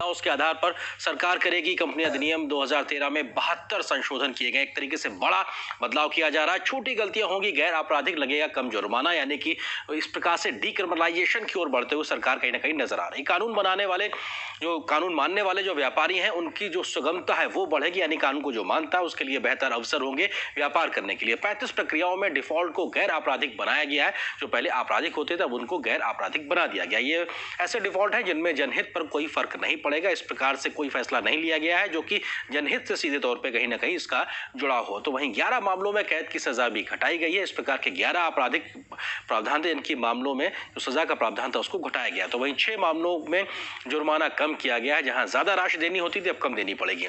उसके आधार पर सरकार करेगी। कंपनी अधिनियम 2013 में 72 संशोधन किए गए। एक तरीके से बड़ा बदलाव किया जा रहा है। छोटी गलतियां होंगी, गैर आपराधिक लगेगा कम जुर्माना, यानी कि इस प्रकार से डीक्रिमिनलाइजेशन की ओर बढ़ते हुए सरकार कहीं ना कहीं नजर आ रही। कानून मानने वाले जो व्यापारी हैं उनकी जो सुगमता है वो बढ़ेगी, यानी कानून को जो मानता है उसके लिए बेहतर अवसर होंगे व्यापार करने के लिए। 35 प्रक्रियाओं में डिफॉल्ट को गैर आपराधिक बनाया गया है। जो पहले आपराधिक होते थे अब उनको गैर आपराधिक बना दिया गया। ये ऐसे डिफॉल्ट है जिनमें जनहित पर कोई फर्क नहीं पड़ेगा। इस प्रकार से कोई फैसला नहीं लिया गया है जो कि जनहित से सीधे तौर पे कहीं ना कहीं इसका जुड़ाव हो। तो वहीं 11 मामलों में कैद की सजा भी घटाई गई है। इस प्रकार के 11 आपराधिक प्रावधान थे, इनकी मामलों में जो सजा का प्रावधान था उसको घटाया गया। तो वहीं 6 मामलों में जुर्माना कम किया गया है। जहां ज्यादा राशि देनी होती थी अब कम देनी पड़ेगी।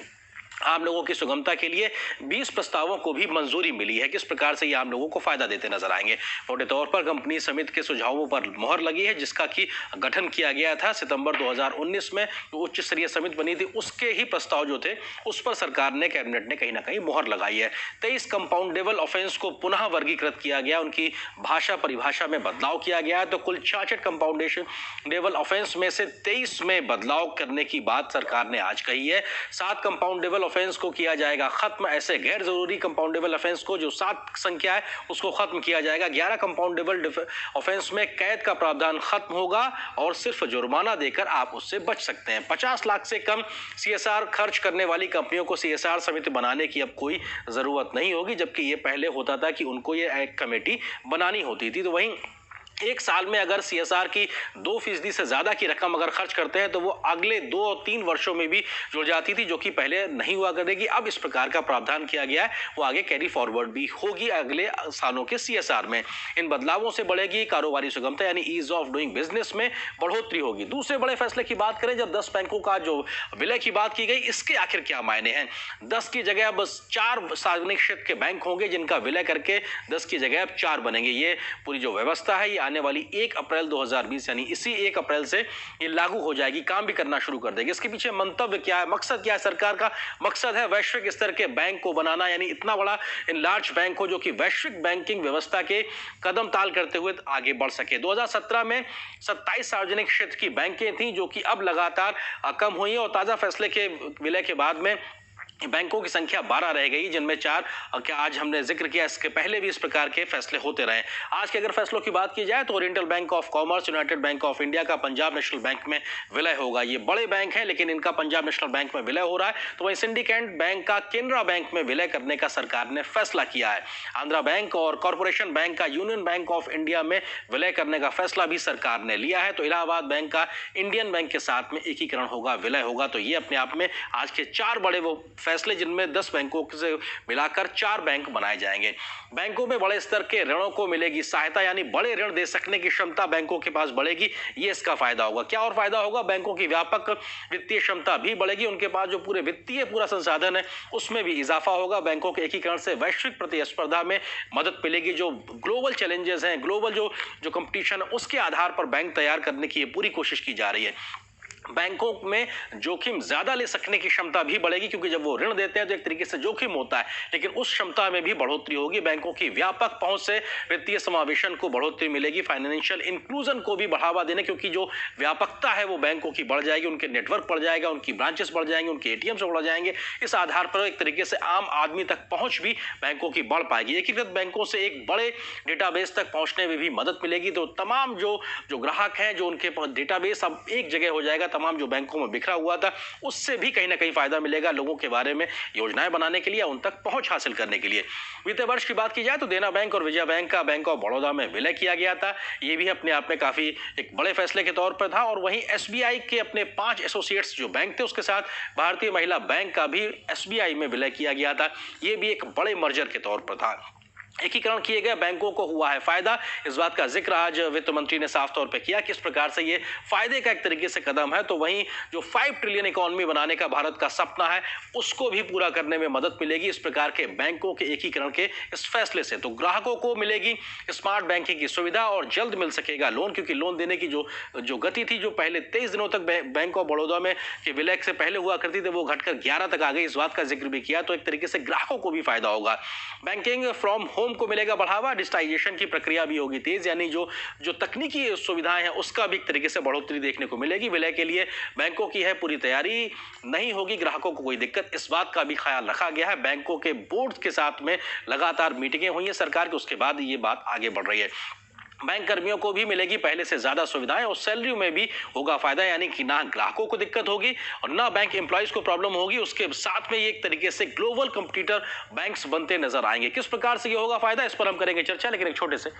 आम लोगों की सुगमता के लिए 20 प्रस्तावों को भी मंजूरी मिली है। किस प्रकार से ये आम लोगों को फायदा देते नजर आएंगे। मोटे तौर पर कंपनी समिति के सुझावों पर मोहर लगी है, जिसका कि गठन किया गया था सितंबर 2019 में। जो उच्च स्तरीय समिति बनी थी उसके ही प्रस्ताव जो थे उस पर सरकार ने, कैबिनेट ने कहीं ना कहीं मोहर लगाई है। 23 कंपाउंडेबल ऑफेंस को पुनः वर्गीकृत किया गया, उनकी भाषा परिभाषा में बदलाव किया गया है। तो कुल 66 कंपाउंडेबल ऑफेंस में से 23 में बदलाव करने की बात सरकार ने आज कही है। 7 कंपाउंडेबल ऑफेंस को किया जाएगा खत्म। ऐसे गैर जरूरी कंपाउंडेबल ऑफेंस को, जो 7 संख्या है, उसको खत्म किया जाएगा। 11 कंपाउंडेबल ऑफेंस में कैद का प्रावधान खत्म होगा और सिर्फ जुर्माना देकर आप उससे बच सकते हैं। 50 लाख से कम सीएसआर खर्च करने वाली कंपनियों को सीएसआर समिति बनाने की अब कोई जरूरत नहीं होगी, जबकि ये पहले होता था कि उनको ये एक कमेटी बनानी होती थी। तो वहीं एक साल में अगर सीएसआर की 2% से ज्यादा की रकम अगर खर्च करते हैं तो वो अगले 2 और 3 वर्षों में भी जुड़ जाती थी, जो कि पहले नहीं हुआ करेगी। अब इस प्रकार का प्रावधान किया गया है, वो आगे कैरी फॉरवर्ड भी होगी अगले सालों के सीएसआर में। इन बदलावों से बढ़ेगी कारोबारी सुगमता, यानी ईज ऑफ डूइंग बिजनेस में बढ़ोतरी होगी। दूसरे बड़े फैसले की बात करें, जब 10 बैंकों का जो विलय की बात की गई, इसके आखिर क्या मायने हैं। 10 की जगह बस 4 सार्वजनिक क्षेत्र के बैंक होंगे, जिनका विलय करके 10 की जगह अब 4 बनेंगे। ये पूरी जो व्यवस्था है ये आने वाली 1 अप्रैल 2020 यानी इसी 1 अप्रैल से ये लागू हो जाएगी, काम भी करना शुरू कर देगी। इसके पीछे मंतव्य क्या है, मकसद क्या है सरकार का? मकसद है वैश्विक स्तर के बैंक को बनाना, यानी इतना बड़ा इन लार्ज बैंक हो जो कि वैश्विक बैंकिंग व्यवस्था के कदम ताल करते हुए आगे बढ़ सके। 2017 में 27 सार्वजनिक क्षेत्र की बैंकें थी जो कि अब लगातार कम हुई है और ताजा फैसले के विलय के बाद में बैंकों की संख्या 12 रह गई, जिनमें 4 क्या आज हमने जिक्र किया, इसके पहले भी इस प्रकार के फैसले होते रहे। आज के अगर फैसलों की बात की जाए तो oriental bank of commerce, United bank of India का पंजाब नेशनल बैंक में विलय होगा। ये बड़े बैंक हैं लेकिन इनका पंजाब नेशनल बैंक में विलय हो रहा है। तो वहीं सिंडिकेट बैंक का केनरा बैंक में विलय करने का सरकार ने फैसला किया है। आंध्रा बैंक और कॉर्पोरेशन बैंक का यूनियन बैंक ऑफ इंडिया में विलय करने का फैसला भी सरकार ने लिया है। तो इलाहाबाद बैंक का इंडियन बैंक के साथ में एकीकरण होगा, विलय होगा। तो ये अपने आप में आज के 4 बड़े वो फैसले, जिनमें 10 बैंकों से मिलाकर 4 बैंक बनाए जाएंगे। बैंकों में बड़े स्तर के ऋणों को मिलेगी सहायता, यानी बड़े ऋण दे सकने की क्षमता बैंकों के पास बढ़ेगी। ये इसका फायदा होगा। क्या और फायदा होगा? बैंकों की व्यापक वित्तीय क्षमता भी बढ़ेगी। उनके पास जो पूरा संसाधन है उसमें भी इजाफा होगा। बैंकों के एकीकरण से वैश्विक प्रतिस्पर्धा में मदद मिलेगी। जो ग्लोबल चैलेंजेस हैं, ग्लोबल जो कंपटीशन है, उसके आधार पर बैंक तैयार करने की पूरी कोशिश की जा रही है। बैंकों में जोखिम ज्यादा ले सकने की क्षमता भी बढ़ेगी, क्योंकि जब वो ऋण देते हैं तो एक तरीके से जोखिम होता है, लेकिन उस क्षमता में भी बढ़ोतरी होगी। बैंकों की व्यापक पहुंच से वित्तीय समावेशन को बढ़ोतरी मिलेगी। फाइनेंशियल इंक्लूजन को भी बढ़ावा देने, क्योंकि जो व्यापकता है वो बैंकों की बढ़ जाएगी, उनके नेटवर्क बढ़ जाएगा, उनकी ब्रांचेस बढ़ जाएंगे, उनके एटीएम से बढ़ जाएंगे। इस आधार पर एक तरीके से आम आदमी तक पहुंच भी बैंकों की बढ़ पाएगी। एकीकृत बैंकों से एक बड़े डेटाबेस तक पहुंचने में भी मदद मिलेगी। तो तमाम जो ग्राहक हैं, जो उनके डेटाबेस अब एक जगह हो जाएगा, तमाम जो बैंकों में बिखरा हुआ था उससे भी कहीं ना कहीं फायदा मिलेगा लोगों के बारे में योजनाएं बनाने के लिए, उन तक पहुंच हासिल करने के लिए। वित्तीय वर्ष की बात की जाए तो देना बैंक और विजया बैंक का बैंक ऑफ बड़ौदा में विलय किया गया था। ये भी अपने आप में काफी एक बड़े फैसले के तौर पर था। और वहीं एसबीआई के अपने 5 एसोसिएट्स जो बैंक थे, उसके साथ भारतीय महिला बैंक का भी एसबीआई में विलय किया गया था। ये भी एक बड़े मर्जर के तौर पर था। एकीकरण किए गए बैंकों को हुआ है फायदा, इस बात का जिक्र आज वित्त मंत्री ने साफ तौर पे किया, किस प्रकार से ये फायदे का एक तरीके से कदम है। तो वहीं जो 5 ट्रिलियन इकोनॉमी बनाने का भारत का सपना है उसको भी पूरा करने में मदद मिलेगी इस प्रकार के बैंकों के एकीकरण के इस फैसले से। तो ग्राहकों को मिलेगी स्मार्ट बैंकिंग की सुविधा और जल्द मिल सकेगा लोन, क्योंकि लोन देने की जो गति थी, जो पहले 23 दिनों तक बैंक ऑफ बड़ौदा में के विलय से पहले हुआ करती थी, वो घटकर 11 तक आ गई। इस बात का जिक्र भी किया। तो एक तरीके से ग्राहकों को भी फायदा होगा। बैंकिंग फ्रॉम होम को मिलेगा बढ़ावा, डिजिटाइजेशन की प्रक्रिया भी होगी तेज, यानी जो जो तकनीकी सुविधाएं हैं उसका भी एक तरीके से बढ़ोतरी देखने को मिलेगी। विलय के लिए बैंकों की है पूरी तैयारी, नहीं होगी ग्राहकों को कोई दिक्कत, इस बात का भी ख्याल रखा गया है। बैंकों के बोर्ड के साथ में लगातार मीटिंगें हुई हैं सरकार की, उसके बाद ये बात आगे बढ़ रही है। बैंक कर्मियों को भी मिलेगी पहले से ज्यादा सुविधाएं और सैलरी में भी होगा फायदा, यानी कि ना ग्राहकों को दिक्कत होगी और ना बैंक एम्प्लॉइज को प्रॉब्लम होगी। उसके साथ में ये एक तरीके से ग्लोबल कंपटीटर बैंक्स बनते नजर आएंगे। किस प्रकार से ये होगा फायदा, इस पर हम करेंगे चर्चा, लेकिन एक छोटे से